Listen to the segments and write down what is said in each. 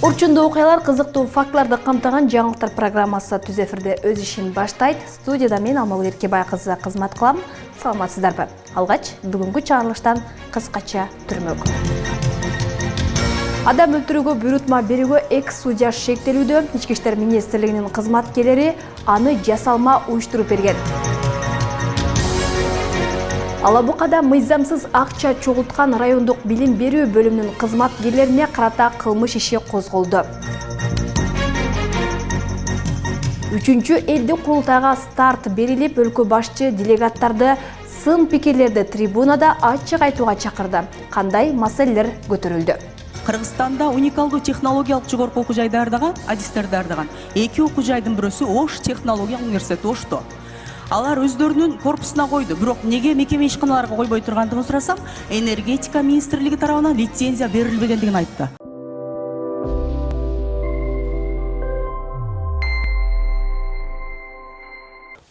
Орчундуу окуялар, кызыктуу фактыларды камтыган жаңылыктар программасы түз эфирде өз ишин баштайт. Студияда мен Алмагүл Эркебай кызы кызмат кылам. Саламатсыздарбы? Алгач бүгүнкү чыгарылыштан кыскача түрмөк. Адам өлтүрүүгө буйрутма берүүгө экс-судья шектелүүдө. Ички иштер министрлигинин кызматкерлери аны жасалма уюштуруп берген. Алабукада мыйзамсыз акча чогулткан райондук билим берүү бөлүмүнүн кызматкерлерине карата кылмыш иши козголду. 3-чү элдик курултайга старт берилип, өлкө башчы делегаттарды сын пикирлерди трибунада ачык айтууга чакырды. Кандай маселелер көтөрүлдү? Кыргызстанда уникалдуу технологиялык жогорку окуу жай даярдаган, адистер даярдаган 2 окуу жайдын бирөөсү Ош технологиялык университети Ошто. Алар өздөрүнүн корпусуна койду. Бирок неге мекеме ишканаларга койбой тургандыгын сурасам, энергетика министрлиги тарабынан лицензия берилбегендигин айтты.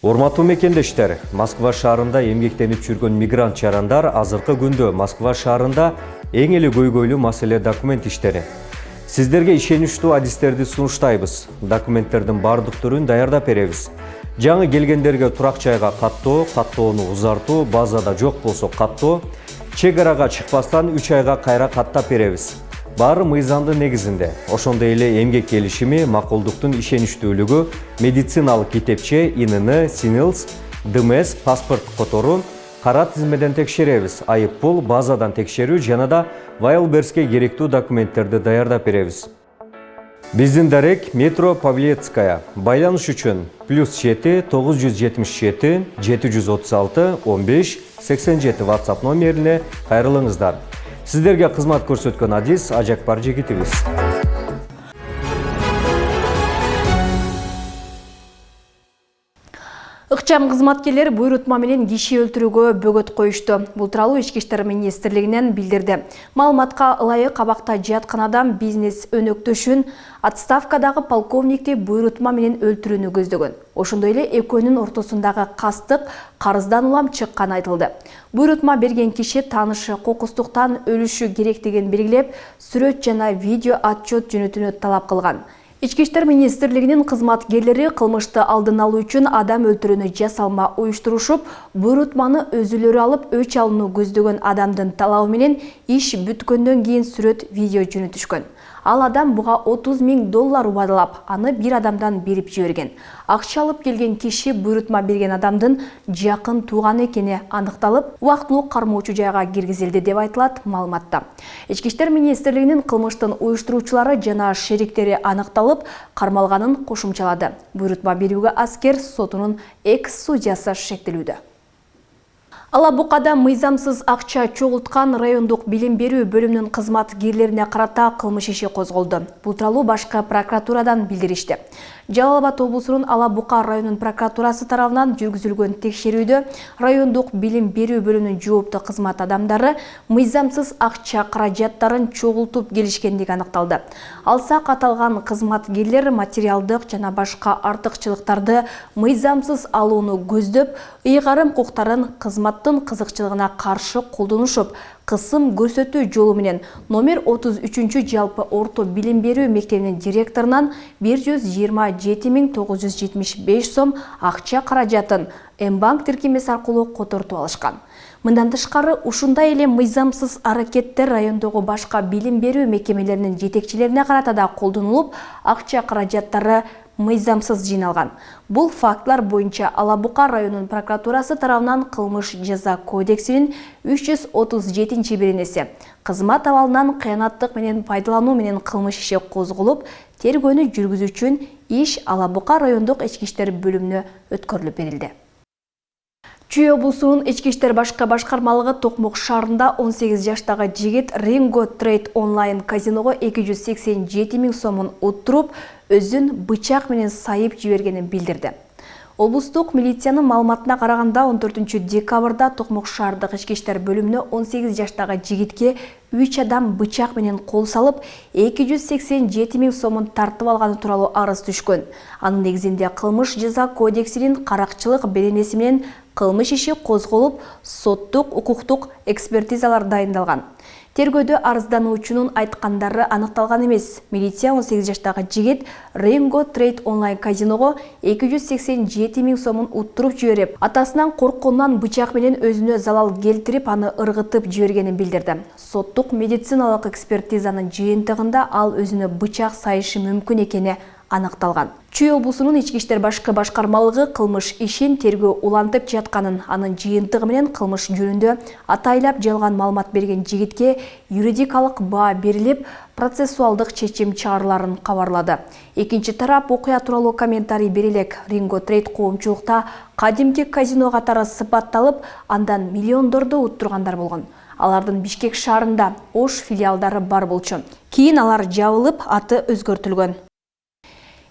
Урматтуу мекендештер, Москва шаарында эмгектенип жүргөн мигрант жарандар азыркы күндө Москва шаарында эң эле көйгөйлүү маселе документ иштери. Сиздерге ишеничтүү адистерди сунуштайбыз. Документтердин бардык түрүн даярдап беребиз. Жаңы келгендерге турак жайга каттоо, каттоону узартуу, базада жок болсо каттоо, чек арага чыкпастан 3 айга кайра каттап беребиз. Баары мыйзамдын негизинде. Ошондой эле эмгек келишими, макулдуктун ишеничтүүлүгү, медициналык китепче, ИНН, СИНИЛС, ДМС, паспорт котору, кара тизмеден текшеребиз. Айып пул, базадан текшерүү жана да Вайлбергске керектүү документтерди даярдап беребиз. Биздин дарек метро Павлецкая. Байланыш үчүн +7 977 736 15 87 WhatsApp номерине кайрылыңыздар. Сиздерге кызмат көрсөткөн адис Ажакбар жигитибиз. Ыкчам кызматкерлер буйрутма менен киши өлтүрүүгө бөгөт коюшту. Бул тууралуу Ички иштер министрлигинен билдирди. Маалыматка ылайык кабакта жаткан адам бизнес өнөктөшүн отставкадагы полковникти буйрутма менен өлтүрүүнү көздөгөн. Ошондой эле экөөнүн ортосундагы кастык карыздан улам чыкканы айтылды. Буйрутма берген киши таанышы кокустуктан өлүшү керектигин белгилеп, сүрөт жана видео отчет жөнөтүүнү талап кылган. Ички иштер министрлигинин кызматкерлери кылмышты алдын алуу үчүн адам өлтүрүүнү жасалма уюштурушуп, буйрутманы өзүлөрү алып өч алууну көздөгөн адамдын талабы менен иш бүткөндөн кийин сүрөт видео жөнөтүшкөн. Ал адам буга $30.000 убадалап, аны бир адамдан берип жиберген. Акча алып келген киши буйрутма берген адамдын жакын тууганы экени аныкталып, убактылуу кармоочу жайга киргизилди деп айтылат маалыматта. Ички иштер министрлигинин кылмыштын уюштуруучулары жана шериктери аныкталып, кармалганын кошумчалады. Буйрутма берүүгө аскер сотунун экс-судьясы шектелүүдө. Алабукада мыйзамсыз акча чогулткан райондук билим берүү бөлүмүнүн кызматкерлерине карата кылмыш иши козголду. Бул тууралуу башкы прокуратурадан билдиришти. Жалал Абад облусунун Алабука районунун прокуратурасы тарабынан жүргүзүлгөн текшерүүдө райондук билим берүү бөлүмүнүн жооптуу кызмат адамдары мыйзамсыз акча каражаттарын чогултуп келишкендиги аныкталды. Алсак аталган кызматкерлер материалдык жана башка артыкчылыктарды мыйзамсыз алууну көздөп, ыйгарым укуктарын кызматтын кызыкчылыгына каршы колдонушуп, кысым көрсөтүү жолу менен номер 33 жалпы орто билим берүү мектебинин директорунан 127.975 сом акча каражатын М-банк тиркемеси аркылуу котортуп алышкан. Мындан тышкары ушундай эле мыйзамсыз аракеттер райондогу башка билим берүү мекемелеринин жетекчилерине карата да колдонулуп, акча каражаттары мыйзамсыз жиналган. Бул фактылар боюнча Алабука районунун прокуратурасы тарабынан кылмыш жаза кодексинин 337-беренеси кызмат абалынан кыянаттык менен пайдалануу менен кылмыш иши козголуп, тергөөнү жүргүзүү үчүн иш Алабука райондук ички иштер бөлүмүнө өткөрүлүп берилди. Чүй облусунун ички иштер башкармалыгы Токмок шаарында 18 жаштагы жигит Ринго Трейд онлайн казиного 287.000 сомун уттуруп, өзүн бычак менен сайып жибергенин билдирди. Облустук милициянын маалыматына караганда 14 декабрда Токмок шаардык ички иштер бөлүмүнө 18 жаштагы жигитке 3 адам бычак менен кол салып, 287.000 сомун тартып алганы тууралуу арыз түшкөн. Анын негизинде кылмыш жаза кодексинин каракчылык беренеси менен кылмыш иши козголуп, соттук укуктук экспертизалар дайындалган. Тергөөдө арыздануучунун айткандары аныкталган эмес. Милиция 18 жаштагы жигит Ренго Трейд онлайн казиного 287 миң сомун уттуруп жиберип, атасынан коркконунан бычак менен өзүнө залал келтирип, аны ыргытып жибергенин билдирди. Соттук медициналык экспертизанын жыйынтыгында ал өзүнө бычак сайышы мүмкүн экени аныкталган. Чүй облусунун ички иштер башкармалыгы кылмыш ишин тергөө улантып жатканын, анын жыйынтыгы менен кылмыш жөнүндө атайлап жалган маалымат берген жигитке юридикалык баа берилип, процессуалдык чечим чыгарыларын кабарлады. Экинчи тарап окуя тууралуу комментарий бере элек. Ринго Трейд коомчулукта кадимки казино катары сыпатталып, андан миллиондорду уттургандар болгон. Алардын Бишкек шаарында Ош филиалдары бар болчу. Кийин алар жабылып, аты өзгөртүлгөн.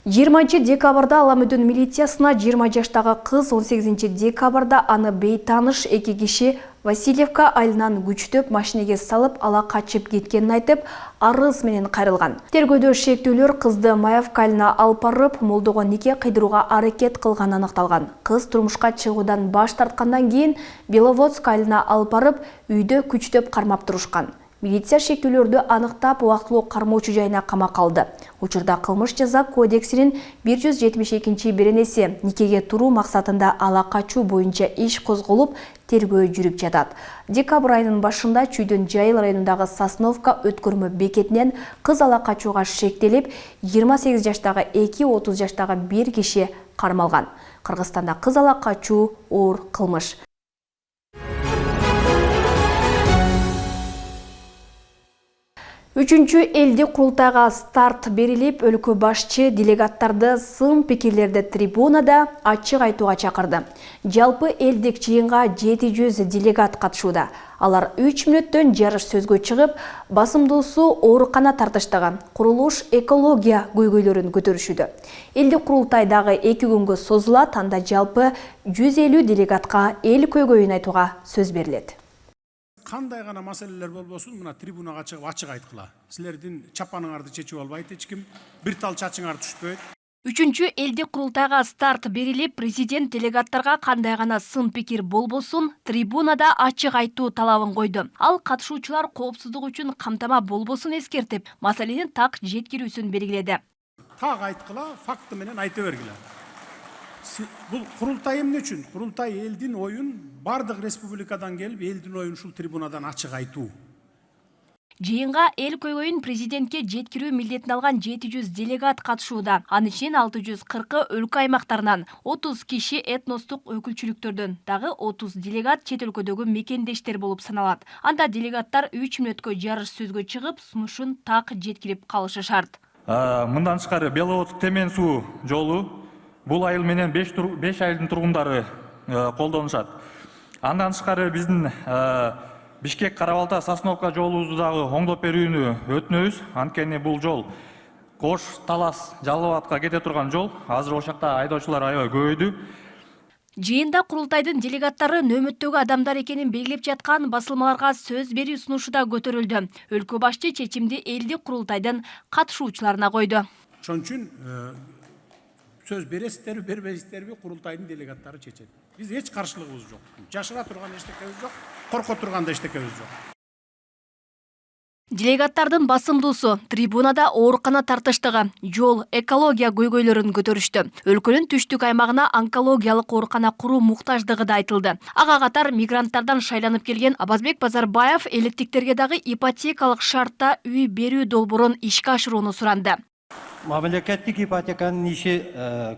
20 декабрда Аламөдөн милициясына 20 жаштагы кыз 18 декабрда аны бейтаныш эки киши Васильевка айылынан күчтөп машинеге салып ала качып кеткенин айтып, арыз менен кайрылган. Тергөөдө шектүүлөр кызды Маевка айылына алып барып, молдого нике кыйдырууга аракет кылганы аныкталган. Кыз турмушка чыгуудан баш тарткандан кийин Беловодск айылына алып барып, үйдө күчтөп кармап турушкан. Милиция шектүүлөрдү аныктап, убактылуу кармоочу жайына камакка алды. Учурда кылмыш жаза кодексинин 172 беренеси никеге туруу максатында ала качуу боюнча иш козголуп, тергөө жүрүп жатат. Декабрь айынын башында Чүйдөн Жайыл районундагы Сосновка өткөрмө бекетинен кыз ала качууга шектелип, 28 жаштагы 2-30 жаштагы 1 киши кармалган. Кыргызстанда кыз ала качуу оор кылмыш. Үчүнчү элдик курултайга старт берилип, өлкө башчы делегаттарды сын пикирлерди трибунада ачык айтууга чакырды. Жалпы элдик жыйынга 700 делегат катышууда. Алар 3 мүнөттөн жарыш сөзгө чыгып, басымдуусу оорукана тартыштыгы, курулуш, экология көйгөйлөрүн көтөрүшүүдө. Элдик курултайдагы 2 күнгө созулат, анда жалпы 150 делегатка эл көйгөйүн айтууга сөз берилет. Кандай гана маселелер болбосун, мына трибунага чыгып ачык айткыла. Силердин чапаныңарды чечип албайт эч ким, бир тал чачыңар түшпөйт. Үчүнчү элдик курултайга старт берилип, президент делегаттарга кандай гана сын пикир болбосун, трибунада ачык айтуу талабын койду. Ал катышуучулар коопсуздук үчүн камтама болбосун эскертип, маселенин так жеткирүүсүн белгиледи. Так айткыла, факты менен айта бергиле. Бул курултай эмне үчүн? Курултай элдин оюн бардык республикадан келип, элдин оюн ушул трибунадан ачык айтуу. Жыйынга эл көйгөйүн президентке жеткирүү милдетин алган 700 делегат катышууда. Анын ичинен 640 өлкө аймактарынан, 30 киши этностук өкүлчүлүктөрдөн, дагы 30 делегат чет өлкөдөгү мекендештер болуп саналат. Анда делегаттар 3 мүнөткө жарыш сөзгө чыгып, сунушун так жеткирип калышы шарт. Мындан тышкары Беловодск Темен суу жолу бул айыл менен 5 айылдын тургундары колдонушат. Андан тышкары биздин Бишкек Карабалта Сосновка жолубузду дагы оңдоп берүүнү өтүнөбүз. Анткени бул жол Кош, Талас, Жалал Абадка кете турган жол. Азыр ошол жакта айдоочулар аябай көбөйдү. Жыйында курултайдын делегаттары нөөмөттөгү адамдар экенин белгилеп жаткан басылмаларга сөз берүү сунушу да көтөрүлдү. Өлкө башчы чечимди элдик курултайдын катышуучуларына койду. Ошон үчүн сөз бересиздерби, бербейсиздерби, курултайдын делегаттары чечет. Биз эч каршылыгыбыз жок. Жашыра турган эчтекебиз жок, корко турган да эчтекебиз жок. Делегаттардын басымдуусу трибунада оорукана тартыштыгы, жол, экология көйгөйлөрүн көтөрүштү. Өлкөнүн түштүк аймагына онкологиялык оорукана куруу муктаждыгы да айтылды. Ага катар мигранттардан шайланып келген Абазбек Базарбаев электиктерге дагы ипотекалык шартта үй берүү долбоорун ишке ашырууну суранды. Мамлекеттик ипотеканын иши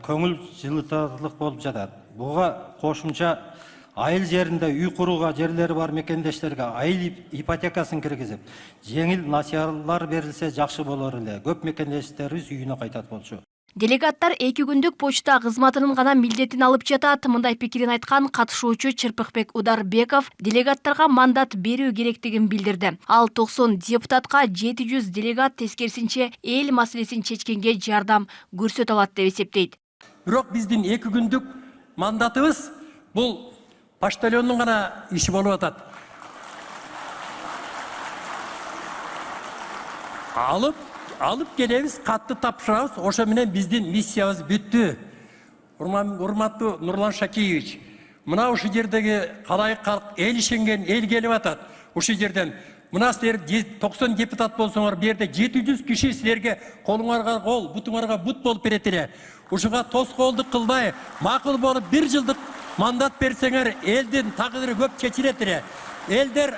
көңүл жылытарлык болуп жатат. Буга кошумча айыл жеринде үй курууга жерлери бар мекендештерге айыл ипотекасын киргизип, жеңил насыялар берилсе жакшы болор эле. Көп мекендештерибиз үйүнө кайтат болчу. Делегаттар 2 күндүк почта кызматынын гана милдетин алып жатат. Мындай пикирин айткан катышуучу Чырпыкбек Ударбеков делегаттарга мандат берүү керектигин билдирди. Ал 90 депутатка 700 делегат тескерисинче эл маселесин чечкенге жардам көрсөтө алат деп эсептейт. Бирок биздин 2 күндүк мандатыбыз бул поштальондун гана иши болуп атат. Алып келебиз, катты тапшырабыз, ошо менен биздин миссиябыз бүттү. Урматтуу Нурлан Шакиевич, мына ушул жердеги калайык калк эл ишенген эл келип атат. Ушул жерден Мына силер 90 депутат болсоңор, бу жерде 700 киши силерге колуңарга кол, бутуңарга бут болуп берет эле. Ушуга тоскоолдук кылбай, макул болуп 1 жылдык мандат берсеңер, элдин тагдыры көп чечилет эле. Элдер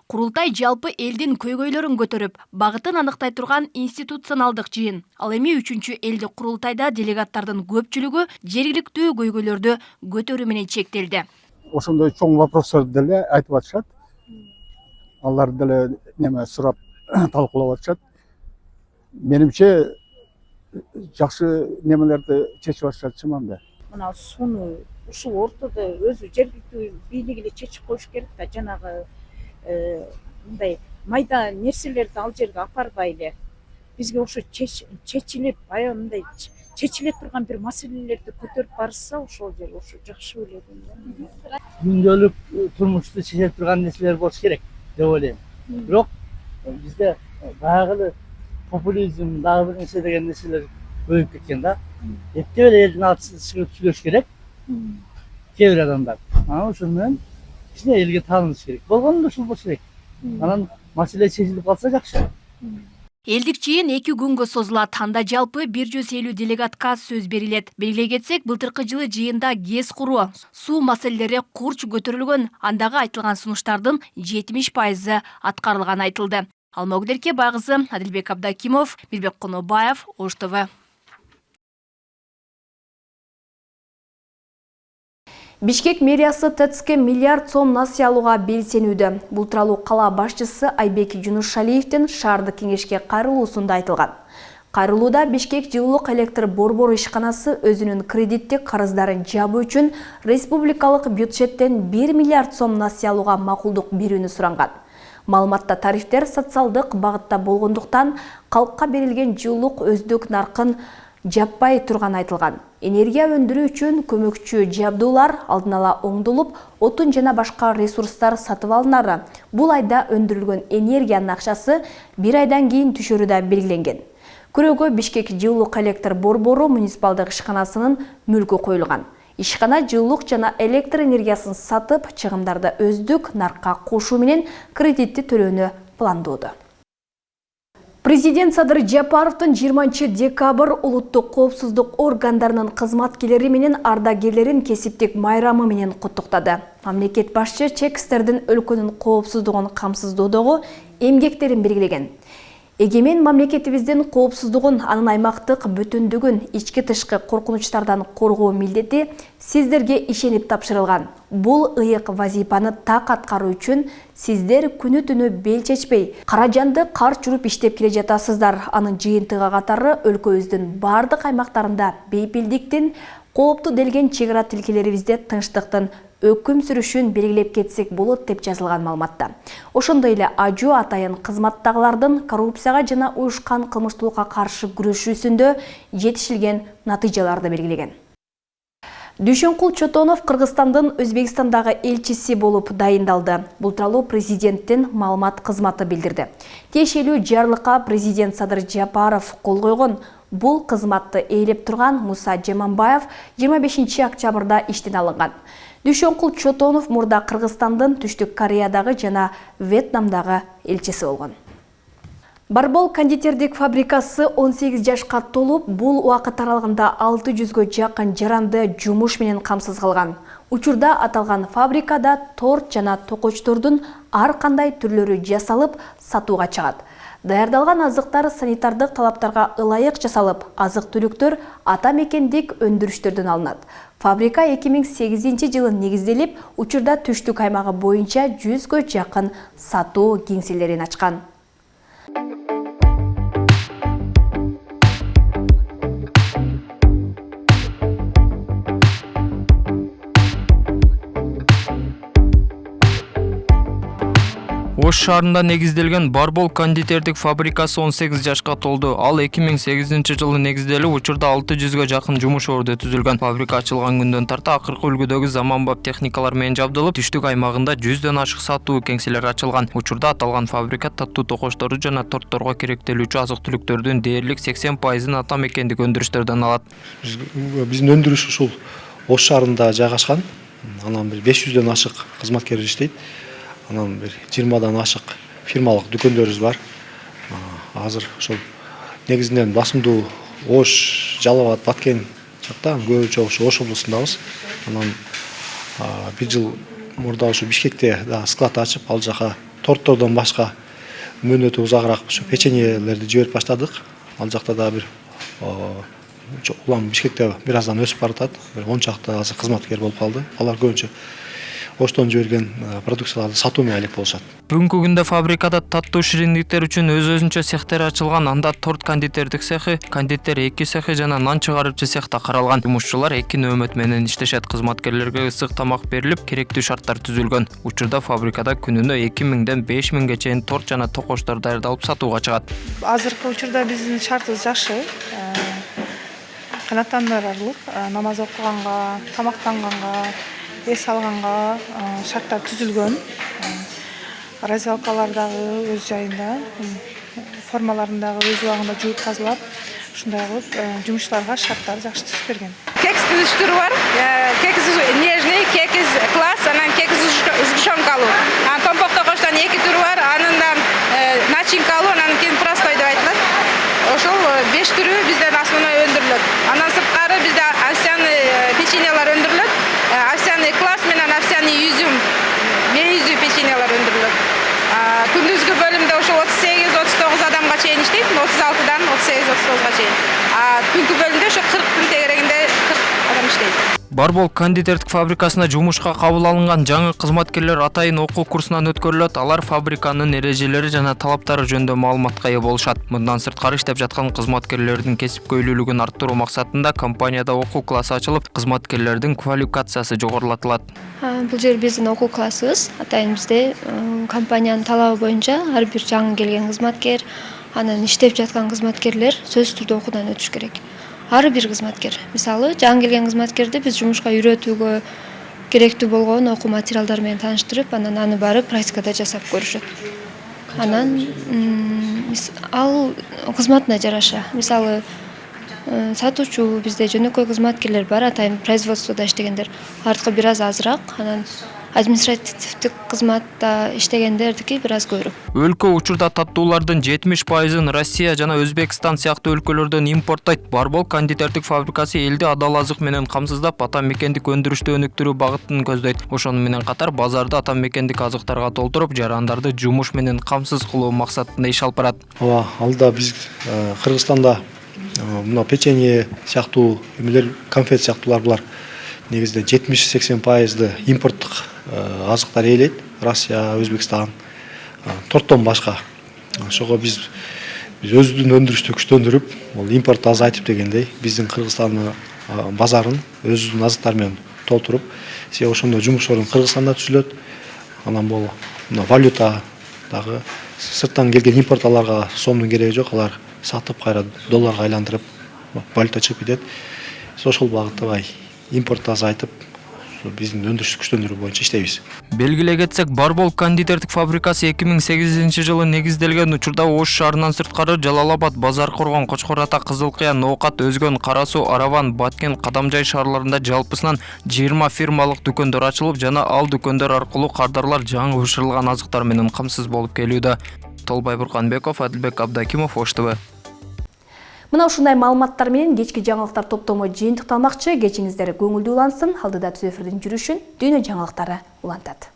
Курултай жалпы элдин көйгөйлөрүн көтөрүп, багытын аныктай турган институционалдык жыйын. Ал эми 3-чү элдик курултайда делегаттардын көпчүлүгү жергиликтүү көйгөйлөрдү көтөрүү менен чектелди. Ошондой чоң вопростор деле айтып атышат. Алар деле неме сурап талкуулап атышат. Менимче жакшы немелерди чечип атышат чамамда. Мына сууну ушул ортодо өзү жергиликтүү бийлик эле чечип коюш керек да, жанагы мындай майда нерселерди ал жерге апарбай эле бизге ошо чечилип, аябай мындай чечиле турган бир маселелерди көтөрүп барышса, ошол жер ошо жакшы болот эле. Күндөлүк турмушту чече турган нерселер болуш керек деп ойлойм. Бирок бизде баягы популизм, дагы бир нерсе деген нерселер көбөйүп кеткен да. Эптеп эле элдин атын чыгып сүйлөш керек. Кээ бир адамдар. Анан ошол менен кичине элге тааныш керек. Болгондо ушул болуш керек. Анан маселе чечилип калса жакшы. Элдик жыйын 2 күнгө созулат. Анда жалпы 150 делегатка сөз берилет. Белгилей кетсек, былтыркы жылы жыйында ГЭС куруу, суу маселелери курч көтөрүлгөн. Андагы айтылган сунуштардын 70% аткарылганы айтылды. Алмагүлерке Байгызы, Адилбек Абдакимов, Билбек Конобаев, Ош ТВ. Бишкек мэриясы ТЭЦке миллиард сом насыя алууга белсенүүдө. Бул тууралуу кала башчысы Айбек Жунушалиевдин шаардык кеңешке кайрылуусунда айтылган. Кайрылууда Бишкек жылуулук электр борбору ишканасы өзүнүн кредиттик карыздарын жабуу үчүн республикалык бюджеттен 1 миллиард сом насыя алууга макулдук берүүнү суранган. Маалыматта тарифтер социалдык багытта болгондуктан калкка берилген жылуулук өздүк наркын жаппай турганы айтылган. Энергия өндүрүү үчүн көмөкчү жабдуулар алдын ала оңдолуп, отун жана башка ресурстар сатып алынары. Бул айда өндүрүлгөн энергиянын акчасы 1 айдан кийин түшөрү да белгиленген. Күрөөгө Бишкек жылуулук электр борбору муниципалдык ишканасынын мүлкү коюлган. Ишкана жылуулук жана электр энергиясын сатып, чыгымдарды өздүк наркка кошуу менен кредитти төлөөнү пландоодо. Президент Садыр Жапаровдун 20 декабрь улуттук коопсуздук органдарынын кызматкерлери менен ардагерлерин кесиптик майрамы менен куттуктады. Мамлекет башчы чекистердин өлкөнүн коопсуздугун камсыздоодогу эмгектерин белгилеген. Эгемен мамлекетибиздин коопсуздугун, анын аймактык бүтүндүгүн, ички тышкы коркунучтардан коргоо милдети сиздерге ишенип тапшырылган. Бул ыйык вазифаны так аткаруу үчүн сиздер күнү-түнү бел чечпей, каражанды карт журуп иштеп келе жатасыздар. Анын жыйынтыгы катары өлкөбүздүн бардык аймактарында бейпилдиктин, кооптуу делген чек ара тилкелерибизде тынчтыктын өкүм сүрүшүн белгилеп кетсек болот деп жазылган маалыматта. Ошондой эле ажуу атайын кызматтагылардын коррупцияга жана уюшкан кылмыштуулукка каршы күрөшүүсүндө жетишилген натыйжаларды белгилеген. Дүйшөнкул Чотонов Кыргызстандын Өзбекстандагы элчиси болуп дайындалды. Бул тууралуу президенттин маалымат кызматы билдирди. Тиешелүү жарлыкка президент Садыр Жапаров кол койгон. Бул кызматты ээлеп турган Муса Жаманбаев 25 октябрда иштен алынган. Дүйшөнкул Чотонов мурда Кыргызстандын Түштүк Кореядагы жана Вьетнамдагы элчиси болгон. Барбол кондитердик фабрикасы 18 жашка толуп, бул убакыт аралыгында 600гө жакын жаранды жумуш менен камсыз кылган. Учурда аталган фабрикада торт жана токочтордун ар кандай түрлөрү жасалып, сатууга чыгат. Даярдалган азыктар санитардык талаптарга ылайык жасалып, азык-түлүктөр ата мекендик өндүрүштөрдөн алынат. Фабрика 2008 жылы негизделип, учурда Түштүк аймагы боюнча 100гө жакын сатуу кеңселерин ачкан. Ош шаарында негизделген Барбол кондитердик фабрикасы 18 жашка толду. Ал 2008 жылы негизделип, учурда 600гө жакын жумуш орду түзүлгөн. Фабрика ачылган күндөн тарта акыркы үлгүдөгү заманбап техникалар менен жабдылып, Түштүк аймагында 100дөн ашык сатуу кеңселер ачылган. Учурда аталган фабрика таттуу токочторду жана тортторго керектелүүчү азык-түлүктөрдүн дээрлик 80%-ын ата мекендик өндүрүштөрдөн алат. Биздин өндүрүш ушул Ош шаарында жайгашкан. Анан бир 500дөн ашык кызматкер иштейт. Анан бир 20дан ашык фирмалык дүкөндөрүбүз бар. Азыр ошол негизинен басымдуу Ош, Жалал Абад, Баткен жакта, көбүнчө Ош облусундабыз. Анан бир жыл мурда ушу Бишкекте да склад ачып, ал жака торттордон башка мөөнөтү узагыраак ушу печеньелерди жиберип баштадык. Ал жакта да бир улам Бишкекте бир аздан өсүп баратат. Бир 10 чакты азыр кызматкер болуп калды. Алар көбүнчө Оштон жиберген продукцияларды сатуу менен алек болушат. Бүгүнкү күндө фабрикада таттуу шириндиктер үчүн өз-өзүнчө цехтер ачылган. Анда торт кондитердик цехи, кондитер 2 цехи жана нан чыгарыучу цехта каралган. Жумушчулар 2 нөөмөт менен иштешет. Кызматкерлерге ысык тамак берилип, керектүү шарттар түзүлгөн. Учурда фабрикада күнүнө 2000ден 5000ге чейин торт жана токоштор даярдалып сатууга чыгат. Азыркы учурда биздин шартыбыз жакшы. Канааттандырарлык, намаз окуганга, тамактанганга, эс алганга шарттар түзүлгөн. Раздевалкалар дагы өз жайында, формаларын өз убагында жууп тазалап, ушундай кылып жумушчуларга шарттар жакшы түзүп берген. Кекс түрү бар. Кекс нежный, кекс класс, анан кекс сгущенкалуу. Томпок токоштон 2 түрү бар, андан начинкалуу, анан кийин простой деп айтылат. Ошол 5 түрү бизден основной өндүрүлөт. Андан сырткары бизде овсяный печеньелер өндүрүлөт. Овсяный класс менен овсяный изюм, мейизүү печеньелер өндүрүлөт. Күндүзгү бөлүмдө ошо 38-39 адамга чейин иштейт, 36дан 38-39га чейин. Түнкү бөлүмдө ошо 40 тегерегинде 40 адам иштейт. Барбол кондитердик фабрикасына жумушка кабыл алынган жаңы кызматкерлер атайын окуу курсунан өткөрүлөт. Алар фабриканын эрежелери жана талаптары жөнүндө маалыматка ээ болушат. Мындан сырткары иштеп жаткан кызматкерлердин кесипкөйлүүлүгүн арттыруу максатында компанияда окуу классы ачылып, кызматкерлердин квалификациясы жогорулатылат. Бул жер биздин окуу классыбыз. Атайын бизде компаниянын талабы боюнча ар бир жаңы келген кызматкер, анан иштеп жаткан кызматкерлер сөзсүз түрдө окуудан өтүш керек. Ар бир кызматкер, мисалы, жаңы келген кызматкерди биз жумушка үйрөтүүгө керектүү болгон окуу материалдар менен тааныштырып, анан аны барып практикада жасап көрүшөт. Анан ал кызматына жараша. Мисалы, сатуучу бизде жөнөкөй кызматкерлер бар, атайын производстводо иштегендер. Алардыкы бир аз азыраак, анан административдик кызматта иштегендердики бир аз көбүрөөк. Өлкө учурда таттуулардын 70%-ын Россия жана Өзбекстан сыяктуу өлкөлөрдөн импорттойт. Барбол кондитердик фабрикасы элди адал азык менен камсыздап, ата мекендик өндүрүштү өнүктүрүү багытын көздөйт. Ошону менен катар базарды ата мекендик азыктарга толтуруп, жарандарды жумуш менен камсыз кылуу максатында иш алып барат. Алда биз Кыргызстанда мына печенье сыяктуу эмелер, конфет сыяктуулар булар негизинен 70-80% импорттук азыктар ээлейт. Россия, Өзбекстан, торттон башка. Ошого биз өзүбүздүн өндүрүштү күчтөндүрүп, бул импортту азайтып дегендей, биздин Кыргызстандын базарын өзүбүздүн азыктар менен толтуруп, ошондо жумуш орун Кыргызстанда түзүлөт. Анан бул валюта дагы сырттан келген импортталарга сомдун кереги жок, алар сатып кайра долларга айландырып, валюта чыгып кетет. Ошол багытта импортту азайтып, биздин өндүрүштү күчтөндүрүү боюнча иштейбиз. Белгилей кетсек, Барбол кондитердик фабрикасы 2008-жылы негизделген. Учурда Ош шаарынан сырткары Жалал Абад, Базар Коргон, Кочкор Ата, Кызыл Кыя, Ноокат, Өзгөн, Кара Суу, Араван, Баткен, Кадамжай шаарларында жалпысынан 20 фирмалык дүкөндөр ачылып, жана ал дүкөндөр аркылуу кардарлар жаңы бышырылган азыктар менен камсыз болуп келүүдө. Толбай Бурканбеков, Адилбек Абдакимов, Ош ТВ. Мына ушундай маалыматтар менен кечки жаңылыктар топтому жыйынтыкталмакчы. Кечиңиздер көңүлдүү улансын. Алдыда түз эфирдин жүрүшүн Дүйнө жаңылыктары улантат.